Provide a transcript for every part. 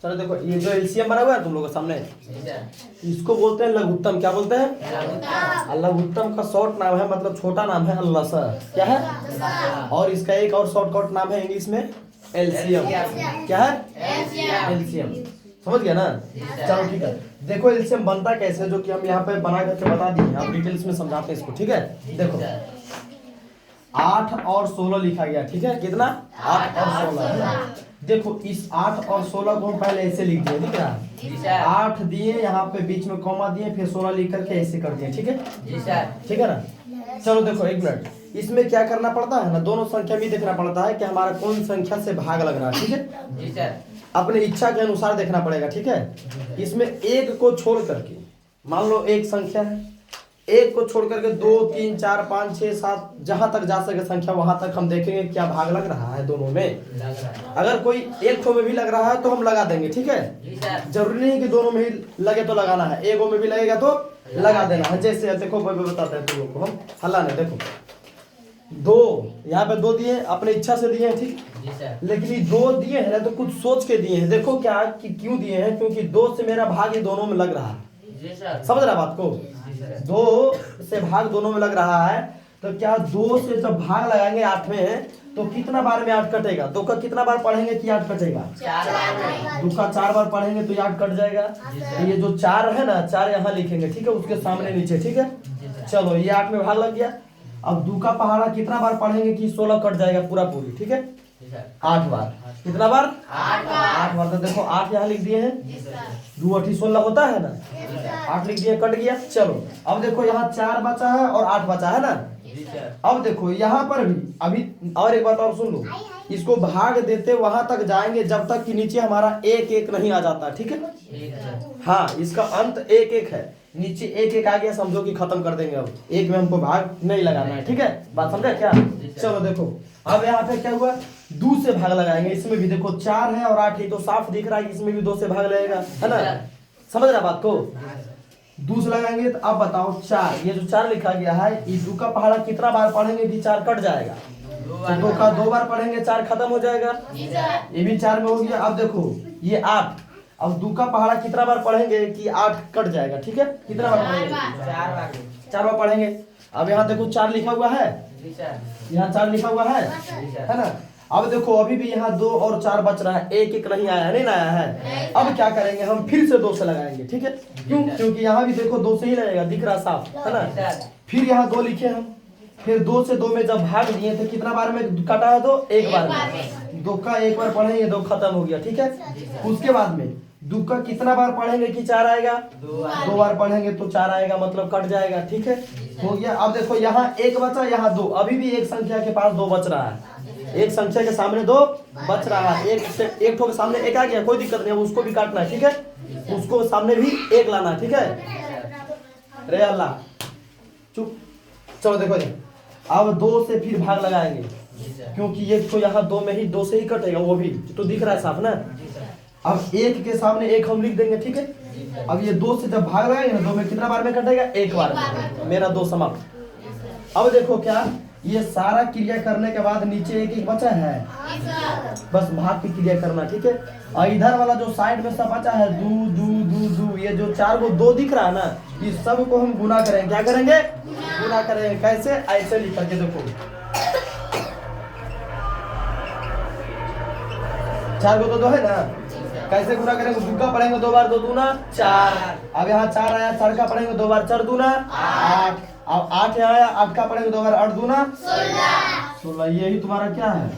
चलो देखो ये जो एलसीएम बना हुआ है तुम लोगों के सामने, इसको बोलते हैं लघुत्तम। क्या बोलते हैं? लघुत्तम का शॉर्ट नाम है, मतलब छोटा नाम है लसर। क्या है? और इसका एक और शॉर्टकट नाम है इंग्लिश में एलसीएम। क्या है? एलसीएम। समझ गया ना? चलो ठीक है, देखो एलसीएम बनता कैसे, जो कि हम यहाँ पे बना करके बता दिए। आप डिटेल्स में समझाते हैं इसको। ठीक है, देखो 8 और 16 लिखा गया। ठीक है, कितना? 8 और 16 है ना। देखो इस 8 और 16 को हम पहले ऐसे लिख दिए, दिख रहा है? 8 दिए, यहाँ पे बीच में कॉमा दिए, फिर 16 लिख करके ऐसे कर दिए। ठीक है, ठीक है ना। चलो देखो एक मिनट, इसमें क्या करना पड़ता है ना, दोनों संख्या में देखना पड़ता है कि हमारा कौन संख्या से भाग लग रहा है। ठीक है, अपने इच्छा के अनुसार देखना पड़ेगा। ठीक है, इसमें एक को छोड़ करके, मान लो एक संख्या है, एक को छोड़ करके 2 3 4 5 6 7 जहां तक जा सके संख्या वहां तक हम देखेंगे क्या भाग लग रहा है दोनों में। अगर कोई एक ठो में भी लग रहा है तो हम लगा देंगे। ठीक है, जरूरी नहीं कि दोनों में ही लगे तो लगाना है, एक में भी लगेगा तो लगा देना है। जैसे देखो बताते हैं तुम लोग को हम, हल्ला नहीं। देखो 2 यहाँ पे 2 दिए, अपने इच्छा से दिए हैं। ठीक, लेकिन ये 2 दिए हैं तो कुछ सोच के दिए हैं। देखो क्या कि क्यों दिए हैं, क्योंकि 2 से मेरा भाग ये दोनों में लग रहा है। समझ रहा बात को? 2 से भाग दोनों में लग रहा है, तो क्या 2 से जब भाग लगाएंगे 8 में, तो कितना बार में 8 कटेगा? 2 का कितना बार पढ़ेंगे कि 8 कटेगा? 2 का 4 बार पढ़ेंगे तो 8 कट जाएगा। तो ये जो 4 है ना, 4 यहाँ लिखेंगे। ठीक है, उसके सामने नीचे। ठीक है, चलो ये 8 में भाग लग गया। अब 2 का पहाड़ा कितना बार पढ़ेंगे कि 16 कट जाएगा पूरा पूरी। ठीक है, 8 बार। कितना बार? 8 बार। तो देखो 8 यहाँ लिख दिए हैं, 2 8 16 होता है ना, 8 लिख दिए, कट गया। चलो अब देखो यहाँ 4 बचा है और 8 बचा है ना। अब देखो यहाँ पर भी अभी और एक बात और सुन लो, इसको भाग देते वहां तक जाएंगे जब तक कि नीचे हमारा 1 1 नहीं आ जाता। ठीक है, हाँ, इसका अंत 1 1 है, नीचे 1 1 आ गया, समझो कि खत्म कर देंगे। अब 1 में हमको भाग नहीं लगाना है। ठीक है, बात समझे क्या? चलो देखो अब यहाँ पे क्या हुआ, 2 से भाग लगाएंगे। इसमें भी देखो 4 है और 8 है, तो साफ दिख रहा है इसमें भी 2 से भाग लगेगा, है ना? समझ रहा बात को? 2 से लगाएंगे तो अब बताओ 4, ये जो 4 लिखा गया है, ये 2 का पहाड़ा कितना बार पढ़ेंगे कि 4 कट जाएगा? तो 2 का 2 बार पढ़ेंगे 4 खत्म हो जाएगा। ये भी 4 में हो गया। अब देखो ये 8, अब 2 का पहाड़ा कितना बार पढ़ेंगे कि 8 कट जाएगा? ठीक है, कितना बार पढ़ेंगे? 4 बार पढ़ेंगे। अब यहाँ देखो 4 लिखा हुआ है, यहाँ 4 लिखा हुआ है ना। अब देखो अभी भी यहाँ 2 और 4 बच रहा है, 1 1 नहीं आया है, नहीं आया है। अब क्या करेंगे, हम फिर से 2 से लगाएंगे। ठीक है, क्यों? क्योंकि यहाँ भी देखो 2 से ही लगेगा, दिख रहा साफ, है ना। फिर यहाँ 2 लिखे हम, फिर 2 से 2 में जब भाग दिए थे कितना बार में कटा है? तो 1 बार में। 2 का 1 बार पढ़ेंगे, 2 खत्म हो गया। ठीक है, उसके बाद में 2 का कितना बार पढ़ेंगे कि 4 आएगा? 2 बार पढ़ेंगे तो 4 आएगा, मतलब कट जाएगा। ठीक है, हो गया। अब देखो यहाँ 1 बचा, यहाँ 2, अभी भी एक संख्या के पास 2 बच रहा है, एक संख्या के सामने 2 बच रहा है। एक ठो के सामने 1 आ गया, कोई दिक्कत नहीं है, उसको भी काटना है। ठीक है, उसको सामने भी 1 लाना है। ठीक है, रे अल्लाह चुप। चलो देखो जी, अब 2 से फिर भाग लगाएंगे, क्योंकि एक तो यहाँ 2 में ही 2 से ही कटेगा, वो भी तो दिख रहा है साफ ना। अब 1 के सामने 1 हम लिख देंगे। ठीक है, अब ये 2 से जब भाग लगाएंगे ना, 2 में कितना बार में कटेगा? 1 बार में। मेरा 2 समाप्त। अब देखो क्या, ये सारा क्रिया करने के बाद नीचे 1 1 बचा है, बस भाग की क्रिया करना। ठीक है, और इधर वाला जो साइड में सब बचा है 2 2 2 2, ये जो 4 को 2 दिख रहा है ना, इस सब को हम गुना करेंगे। क्या करेंगे? गुना करेंगे। कैसे? ऐसे लिख करके देखो, 4 को 2 है ना, कैसे गुना करेंगे? 2 का पढ़ेंगे 2 बार, 2 दूना 4। अब यहाँ 4 आया, 4 का पढ़ेंगे 2 बार, 4 दूना 8। अब 8 यहाँ आया, 8 का पढ़ेंगे 2 बार, 8 दूना 16। यही तुम्हारा क्या है?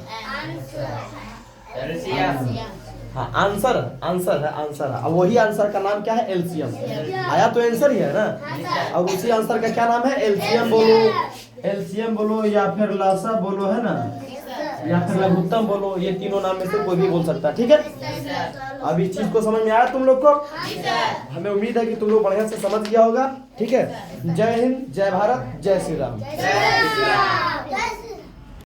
हाँ, आंसर है, आंसर है। अब वही आंसर का नाम क्या है? एलसीएम। आया तो आंसर ही है ना। अब उसी आंसर का क्या नाम है? एलसीएम बोलो, एलसीएम बोलो, या फिर लासा बोलो, है ना, या फिर लघुत्तम बोलो, ये तीनों नाम में से कोई भी बोल सकता है। ठीक है, अब इस चीज को समझ में आया तुम लोग को? हमें उम्मीद है कि तुम लोग बढ़िया से समझ गया होगा। ठीक है, जय हिंद, जय भारत, जय श्री राम।